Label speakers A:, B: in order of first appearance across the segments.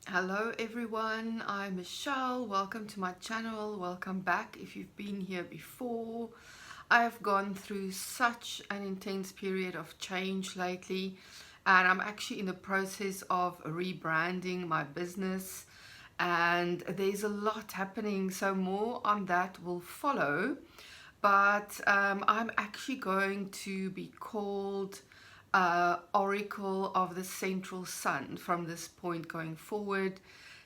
A: Hello everyone, I'm Michelle. Welcome to my channel. Welcome back if you've been here before. I have gone through such an intense period of change lately, and I'm actually in the process of rebranding my business, and there's a lot happening, so more on that will follow. But I'm actually going to be called Oracle of the Central Sun from this point going forward.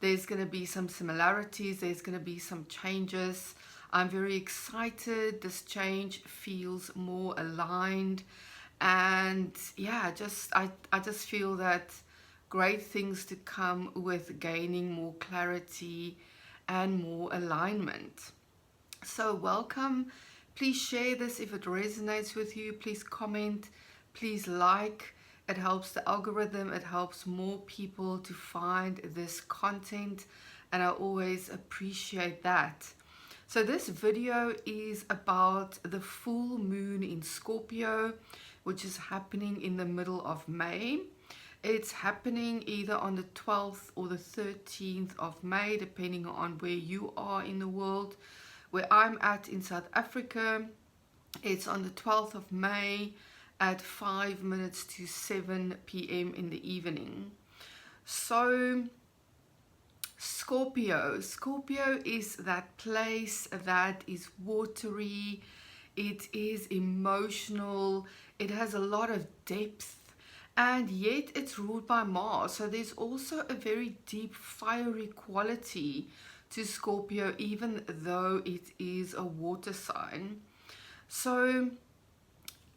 A: There's going to be some similarities, there's going to be some changes. I'm very excited. This change feels more aligned, and yeah, I just feel that great things to come with gaining more clarity and more alignment. So welcome. Please share this if it resonates with you. Please comment. Please like. It helps the algorithm. It helps more people to find this content, and I always appreciate that. So this video is about the full moon in Scorpio, which is happening in the middle of May. It's happening either on the 12th or the 13th of May, depending on where you are in the world. Where I'm at in South Africa, it's on the 12th of May at 5 minutes to 7 p.m. in the evening. So Scorpio is that place that is watery, it is emotional, it has a lot of depth, and yet it's ruled by Mars. So there's also a very deep fiery quality to Scorpio, even though it is a water sign. So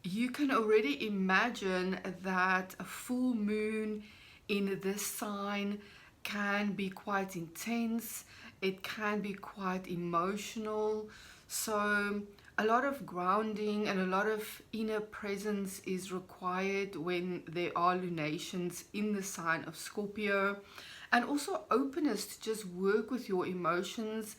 A: you can already imagine that a full moon in this sign can be quite intense. It can be quite emotional. So a lot of grounding and a lot of inner presence is required when there are lunations in the sign of Scorpio, and also openness to just work with your emotions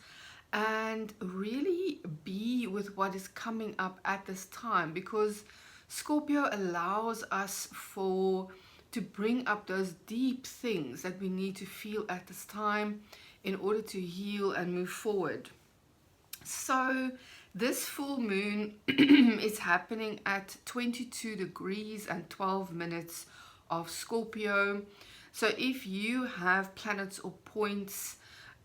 A: and really be with what is coming up at this time, because Scorpio allows us to bring up those deep things that we need to feel at this time in order to heal and move forward. So this full moon is happening at 22 degrees and 12 minutes of Scorpio. So if you have planets or points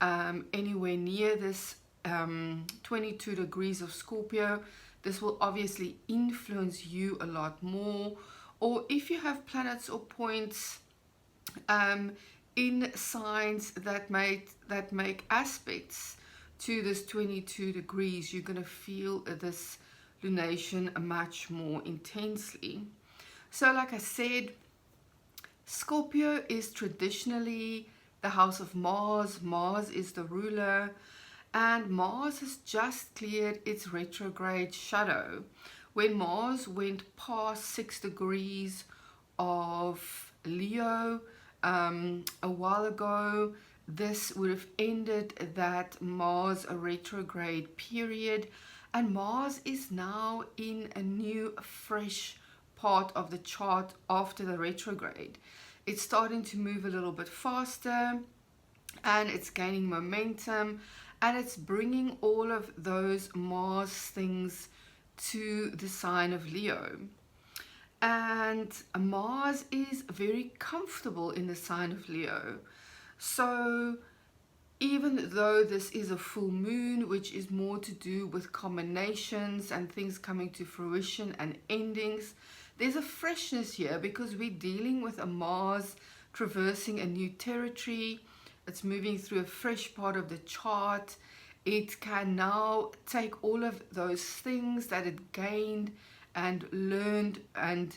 A: anywhere near this 22 degrees of Scorpio, this will obviously influence you a lot more. Or if you have planets or points in signs that make aspects to this 22 degrees, you're going to feel this lunation much more intensely. So like I said, Scorpio is traditionally the house of Mars. Mars is the ruler, and Mars has just cleared its retrograde shadow. When Mars went past 6 degrees of Leo a while ago, this would have ended that Mars retrograde period, and Mars is now in a new, fresh part of the chart after the retrograde. It's starting to move a little bit faster, and it's gaining momentum, and it's bringing all of those Mars things to the sign of Leo. And Mars is very comfortable in the sign of Leo. So even though this is a full moon, which is more to do with combinations and things coming to fruition and endings, there's a freshness here because we're dealing with a Mars traversing a new territory. It's moving through a fresh part of the chart. It can now take all of those things that it gained and learned and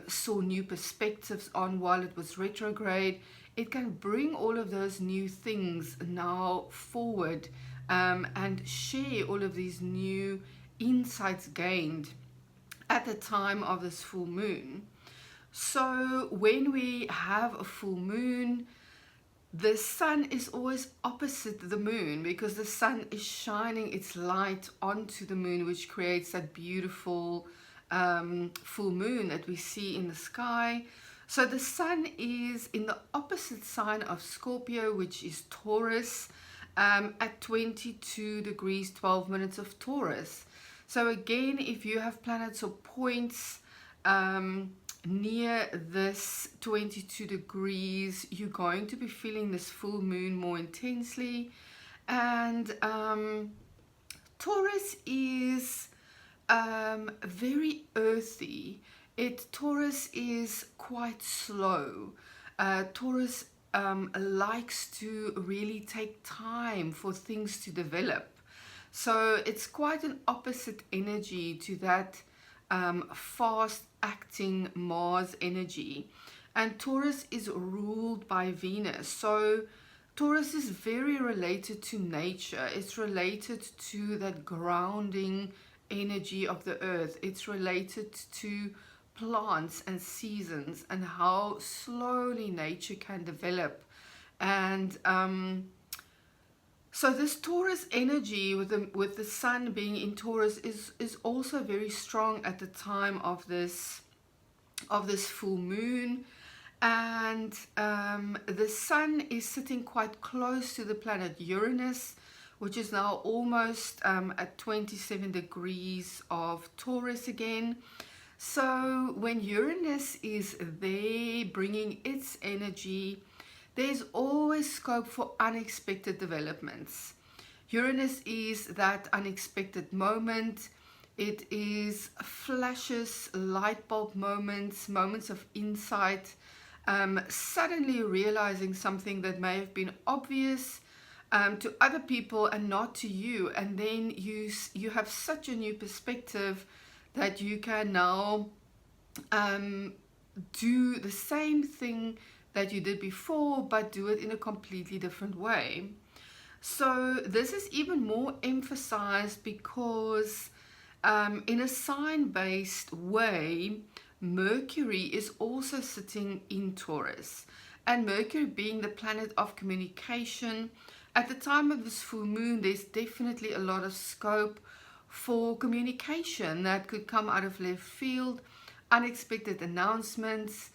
A: saw new perspectives on while it was retrograde. It can bring all of those new things now forward and share all of these new insights gained at the time of this full moon. So when we have a full moon, the sun is always opposite the moon because the sun is shining its light onto the moon, which creates that beautiful full moon that we see in the sky. So the sun is in the opposite sign of Scorpio, which is Taurus, at 22 degrees 12 minutes of Taurus. So again, if you have planets or points near this 22 degrees, you're going to be feeling this full moon more intensely. And Taurus is very earthy. Taurus is quite slow. Taurus likes to really take time for things to develop. So it's quite an opposite energy to that fast acting Mars energy. And Taurus is ruled by Venus. So Taurus is very related to nature. It's related to that grounding energy of the earth. It's related to plants and seasons and how slowly nature can develop. And so this Taurus energy with the sun being in Taurus is also very strong at the time of this full moon. And the sun is sitting quite close to the planet Uranus, which is now almost at 27 degrees of Taurus again. So when Uranus is there bringing its energy, there's always scope for unexpected developments. Uranus is that unexpected moment. It is flashes, light bulb moments, moments of insight, suddenly realizing something that may have been obvious to other people and not to you. And then you have such a new perspective that you can now do the same thing that you did before, but do it in a completely different way. So this is even more emphasized because in a sign-based way, Mercury is also sitting in Taurus. And Mercury being the planet of communication, at the time of this full moon, there's definitely a lot of scope for communication that could come out of left field, unexpected announcements,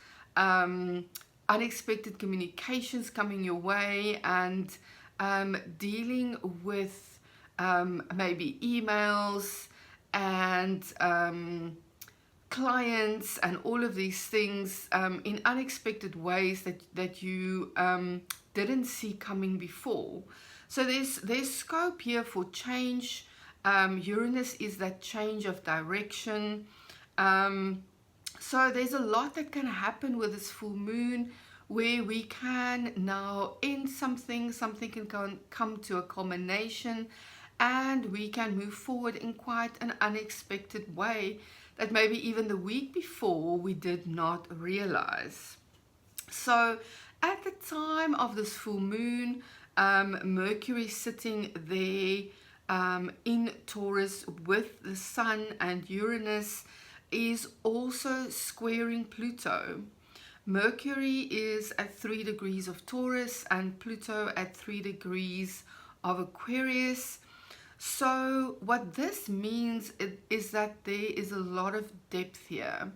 A: unexpected communications coming your way, and dealing with maybe emails and clients and all of these things in unexpected ways that you didn't see coming before. So there's scope here for change. Uranus is that change of direction. So there's a lot that can happen with this full moon, where we can now end something can come to a culmination, and we can move forward in quite an unexpected way that maybe even the week before we did not realize. So at the time of this full moon, Mercury sitting there in Taurus with the Sun, and Uranus is also squaring Pluto. Mercury is at 3 degrees of Taurus and Pluto at 3 degrees of Aquarius. So what this means is that there is a lot of depth here.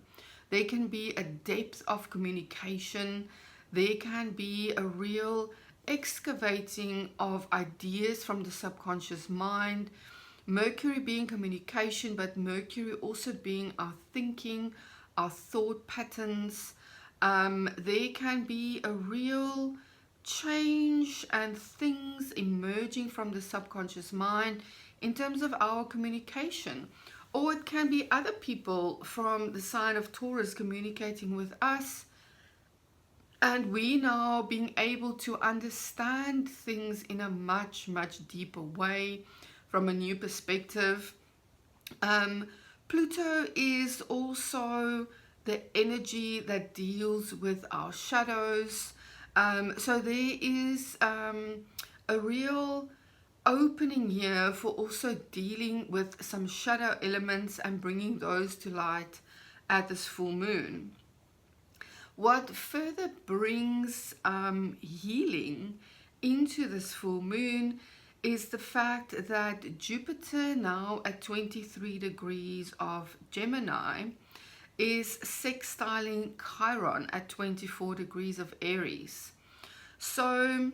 A: There can be a depth of communication. There can be a real excavating of ideas from the subconscious mind. Mercury being communication, but Mercury also being our thinking, our thought patterns. There can be a real change and things emerging from the subconscious mind in terms of our communication. Or it can be other people from the sign of Taurus communicating with us, and we now being able to understand things in a much, much deeper way from a new perspective. Pluto is also the energy that deals with our shadows. So there is a real opening here for also dealing with some shadow elements and bringing those to light at this full moon. What further brings healing into this full moon is the fact that Jupiter, now at 23 degrees of Gemini, is sextiling Chiron at 24 degrees of Aries. So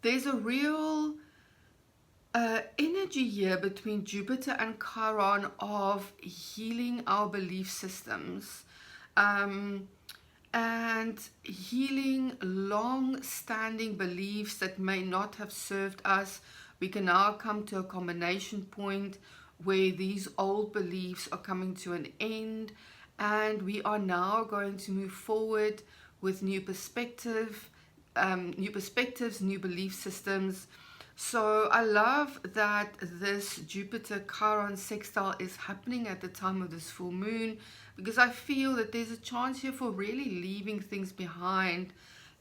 A: there's a real energy here between Jupiter and Chiron of healing our belief systems, and healing long-standing beliefs that may not have served us. We can now come to a combination point where these old beliefs are coming to an end, and we are now going to move forward with new perspectives, new belief systems. So I love that this Jupiter-Chiron sextile is happening at the time of this full moon, because I feel that there's a chance here for really leaving things behind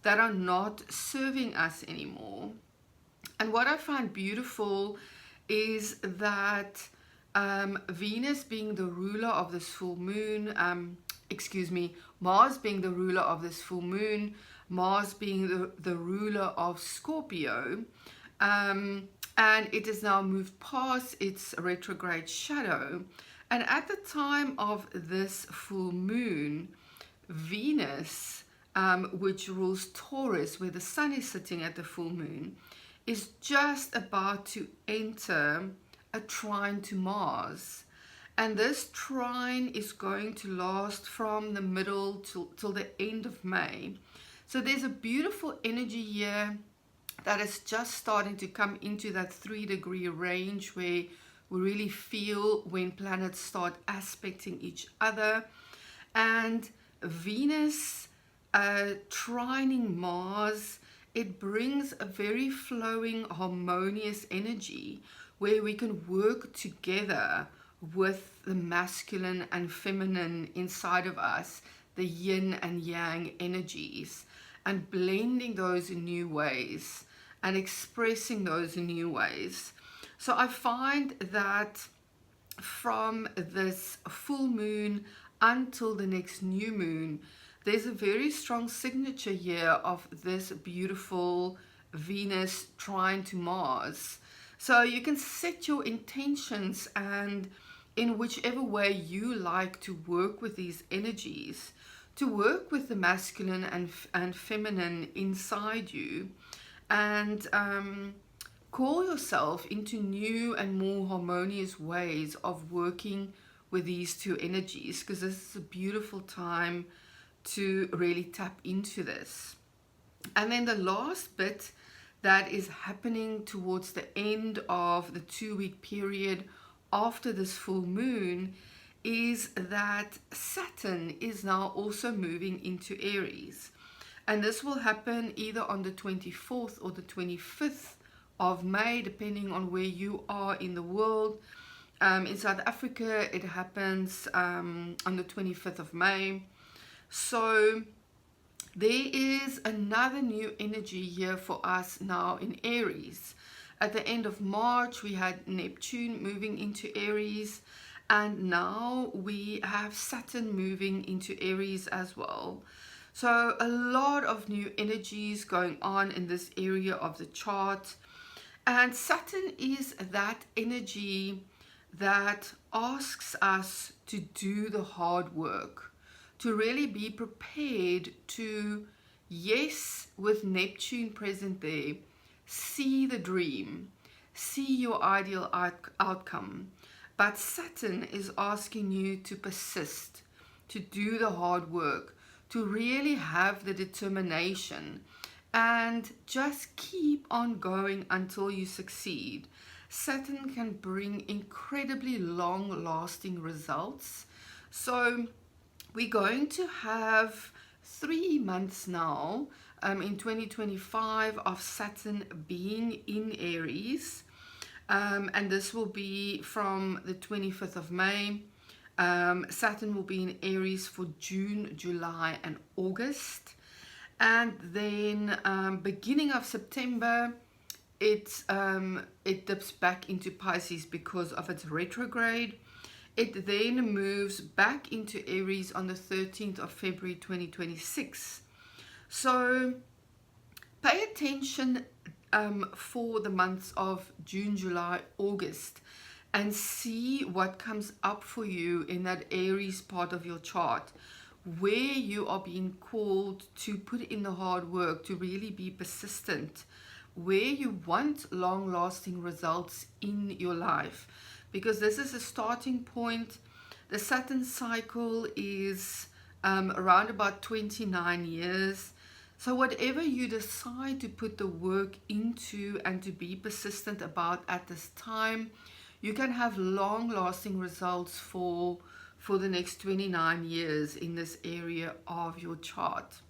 A: that are not serving us anymore. And what I find beautiful is that Venus being the ruler of this full moon, Mars being the ruler of this full moon, Mars being the ruler of Scorpio, and it has now moved past its retrograde shadow. And at the time of this full moon, Venus, which rules Taurus, where the sun is sitting at the full moon, is just about to enter a trine to Mars. And this trine is going to last from the middle till the end of May. So there's a beautiful energy here that is just starting to come into that 3-degree range where we really feel when planets start aspecting each other. And Venus trining Mars, it brings a very flowing, harmonious energy where we can work together with the masculine and feminine inside of us, the yin and yang energies, and blending those in new ways and expressing those in new ways. So I find that from this full moon until the next new moon, there's a very strong signature here of this beautiful Venus trine to Mars. So you can set your intentions, and in whichever way you like to work with these energies, to work with the masculine and feminine inside you, and call yourself into new and more harmonious ways of working with these two energies, because this is a beautiful time to really tap into this. And then the last bit that is happening towards the end of the 2-week period after this full moon is that Saturn is now also moving into Aries. And this will happen either on the 24th or the 25th of May, depending on where you are in the world. In South Africa, it happens on the 25th of May. So there is another new energy here for us now in Aries. At the end of March, we had Neptune moving into Aries, and now we have Saturn moving into Aries as well. So a lot of new energies going on in this area of the chart. And Saturn is that energy that asks us to do the hard work, to really be prepared to, yes, with Neptune present there, see the dream, see your ideal outcome. But Saturn is asking you to persist, to do the hard work, to really have the determination, and just keep on going until you succeed. Saturn can bring incredibly long-lasting results. So we're going to have 3 months now in 2025 of Saturn being in Aries. And this will be from the 25th of May. Saturn will be in Aries for June, July, and August. And then beginning of September, it dips back into Pisces because of its retrograde. It then moves back into Aries on the 13th of February 2026. So pay attention for the months of June, July, August, and see what comes up for you in that Aries part of your chart, where you are being called to put in the hard work, to really be persistent, where you want long-lasting results in your life, because this is a starting point. The Saturn cycle is around about 29 years. So whatever you decide to put the work into and to be persistent about at this time, you can have long-lasting results for the next 29 years in this area of your chart.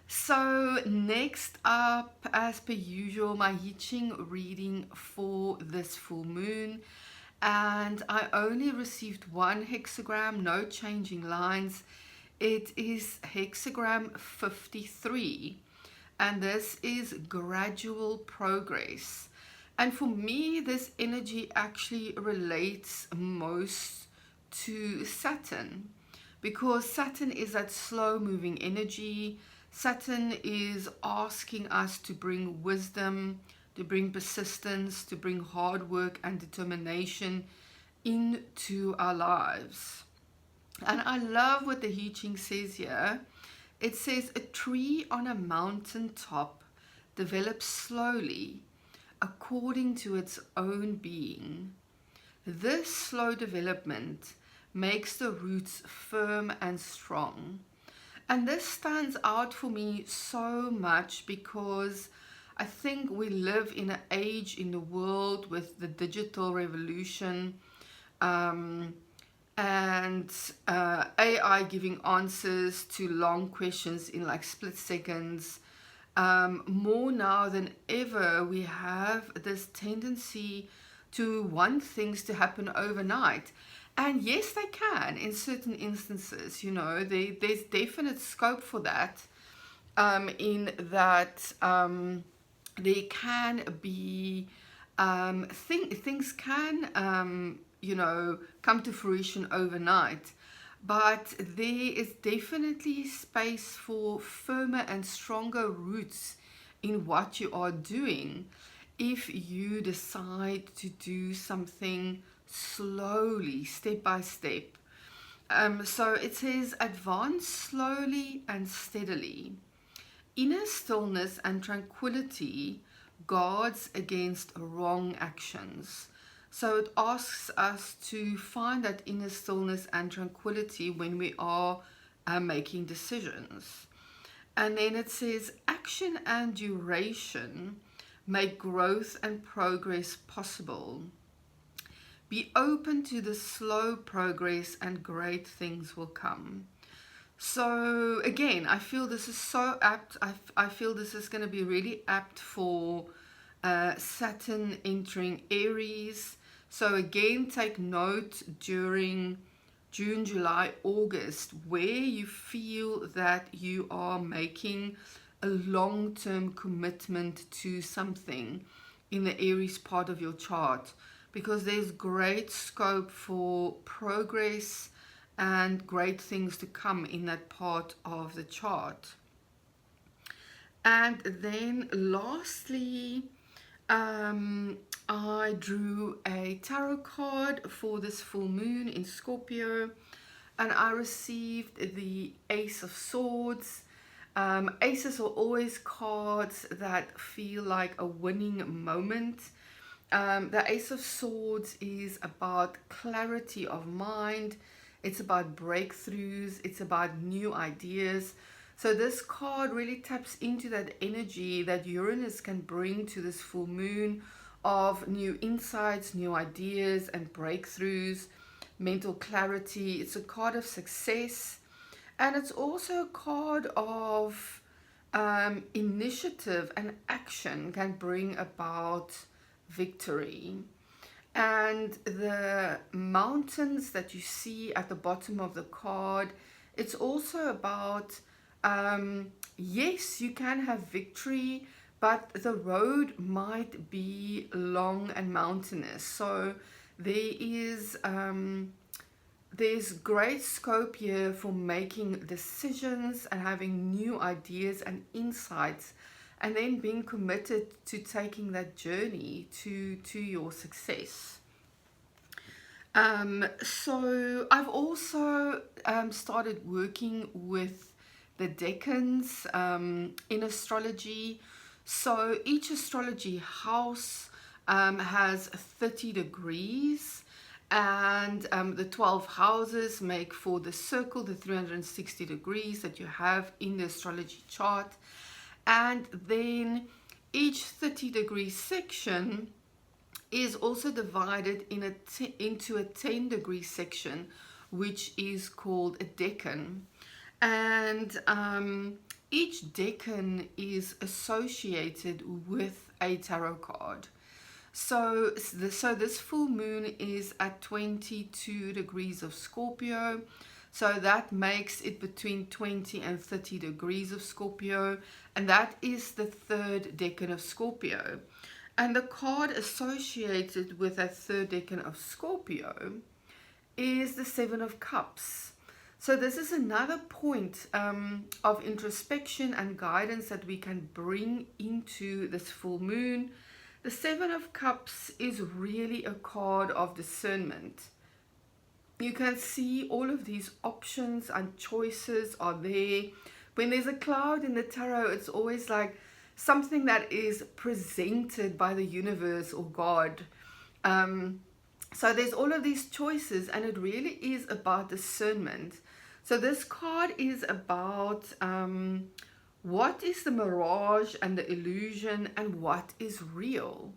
A: So next up, as per usual, my Ching reading for this full moon. And I only received one hexagram, no changing lines. It is hexagram 53, and this is gradual progress. And for me, this energy actually relates most to Saturn, because Saturn is that slow moving energy. Saturn is asking us to bring wisdom, to bring persistence, to bring hard work and determination into our lives. And I love what the I Ching says here. It says, a tree on a mountain top develops slowly according to its own being. This slow development makes the roots firm and strong. And this stands out for me so much, because I think we live in an age in the world with the digital revolution, and AI giving answers to long questions in like split seconds. More now than ever, we have this tendency to want things to happen overnight. And yes, they can in certain instances. You know, there's definite scope for that, in that there can be things can you know, come to fruition overnight, but there is definitely space for firmer and stronger roots in what you are doing if you decide to do something slowly, step by step. So it says, advance slowly and steadily. Inner stillness and tranquility guards against wrong actions. So it asks us to find that inner stillness and tranquility when we are making decisions. And then it says, action and duration make growth and progress possible. Be open to the slow progress and great things will come. So again, I feel this is so apt. I feel this is going to be really apt for Saturn entering Aries. So again, take note during June, July, August, where you feel that you are making a long-term commitment to something in the Aries part of your chart, because there's great scope for progress and great things to come in that part of the chart. And then lastly, I drew a tarot card for this full moon in Scorpio, and I received the Ace of Swords. Aces are always cards that feel like a winning moment. The Ace of Swords is about clarity of mind. It's about breakthroughs. It's about new ideas. So this card really taps into that energy that Uranus can bring to this full moon, of new insights, new ideas and breakthroughs, mental clarity. It's a card of success, and it's also a card of initiative and action can bring about victory. And the mountains that you see at the bottom of the card, it's also about yes, you can have victory, but the road might be long and mountainous. So there is there's great scope here for making decisions and having new ideas and insights, and then being committed to taking that journey to your success. So I've also started working with the decans in astrology. So each astrology house has 30 degrees, and the 12 houses make for the circle, the 360 degrees that you have in the astrology chart. And then each 30-degree section is also divided into a 10-degree section, which is called a decan. And each decan is associated with a tarot card. So this full moon is at 22 degrees of Scorpio. So that makes it between 20 and 30 degrees of Scorpio. And that is the third decan of Scorpio. And the card associated with that third decan of Scorpio is the Seven of Cups. So this is another point of introspection and guidance that we can bring into this full moon. The Seven of Cups is really a card of discernment. You can see all of these options and choices are there. When there's a cloud in the tarot, it's always like something that is presented by the universe or God. So there's all of these choices, and it really is about discernment. So this card is about what is the mirage and the illusion and what is real.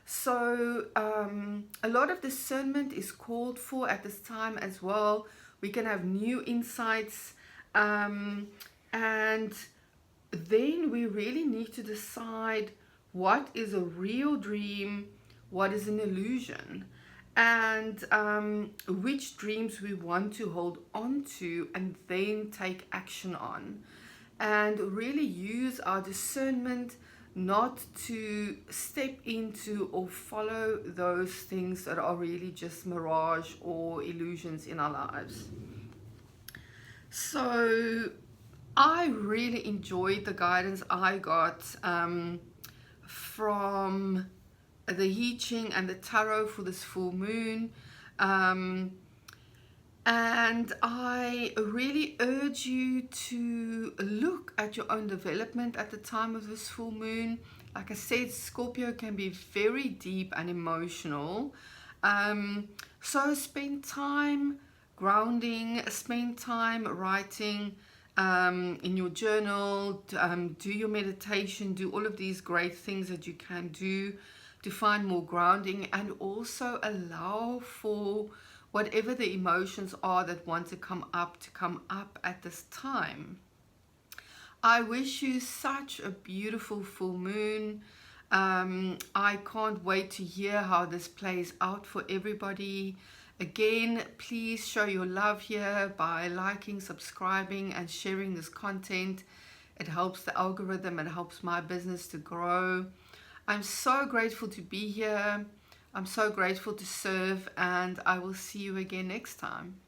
A: So a lot of discernment is called for at this time as well. We can have new insights, and then we really need to decide what is a real dream, what is an illusion, and which dreams we want to hold on to and then take action on, and really use our discernment not to step into or follow those things that are really just mirage or illusions in our lives. So I really enjoyed the guidance I got from the Ching and the tarot for this full moon. And I really urge you to look at your own development at the time of this full moon. Like I said, Scorpio can be very deep and emotional. So spend time grounding, spend time writing in your journal, do your meditation, do all of these great things that you can do to find more grounding, and also allow for whatever the emotions are that want to come up at this time. I wish you such a beautiful full moon. I can't wait to hear how this plays out for everybody. Again, please show your love here by liking, subscribing, and sharing this content. It helps the algorithm, it helps my business to grow. I'm so grateful to be here. I'm so grateful to serve, and I will see you again next time.